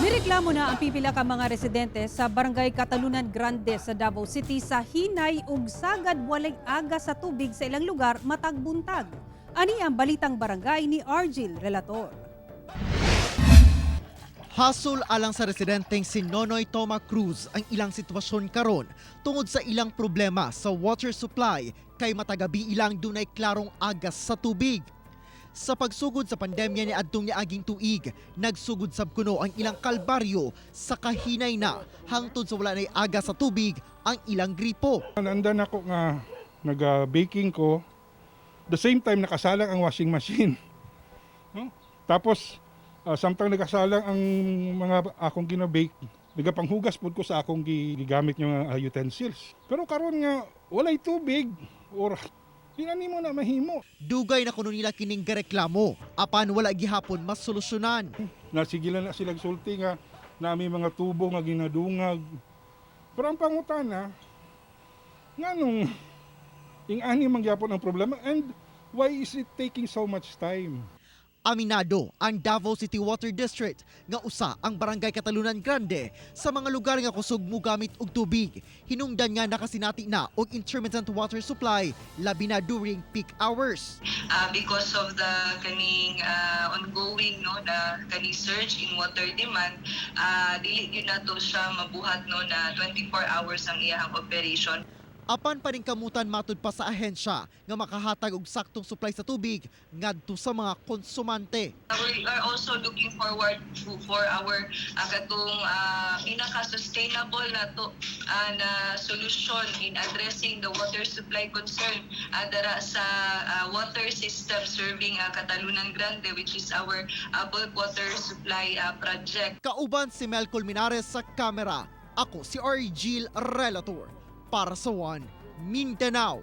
Mireklamo na ang pipila ka mga residente sa barangay Catalunan Grande sa Davao City sa hinay ug sagad walay agas sa tubig sa ilang lugar matag buntag. Ani ang balitang barangay ni Argil Relator. Hasol alang sa residenteng si Nonoy Toma Cruz ang ilang sitwasyon karon tungod sa ilang problema sa water supply kay matagabi ilang dunay klarong agas sa tubig. Sa pagsugod sa pandemya ni adtong niaging tuig, nagsugod sab kuno ang ilang kalbaryo sa kahinay na hangtod sa wala nay agas sa tubig ang ilang gripo. Nandan ako nga nag-baking ko, the same time nakasalang ang washing machine. No? Tapos samtang nakasalang ang mga akong ginabake, nagapanghugas pod ko sa akong gigamit nga utensils. Pero karon nga walay tubig or hinani mo na mahimo. Dugay na kuno nila kining reklamo apan wala gihapon mas solusyonan. Nasigilan na silang sulti nga nami mga tubo nga ginadungag. Pero ang pangutana, nganong ing-ani mangyapon ang problema and why is it taking so much time? Aminado ang Davao City Water District nga usa ang barangay Catalunan Grande sa mga lugar nga kusog mo gamit og tubig. Hinungdan nga nakasinati na og intermittent water supply labi na during peak hours. Because of the kaning ongoing na kaning surge in water demand, dili gyud nato siya mabuhat na 24 hours ang iyang operation. Apan pa rin kamutan matud pa sa ahensya nga makahatag og saktong supply sa tubig ngadto sa mga konsumante. We are also looking forward for our katong pinaka-sustainable na solution in addressing the water supply concern dara sa water system serving Catalunan Grande, which is our bulk water supply project. Kauban si Mel Colmenares sa kamera. Ako si Argil Relator para sa One Mindanao.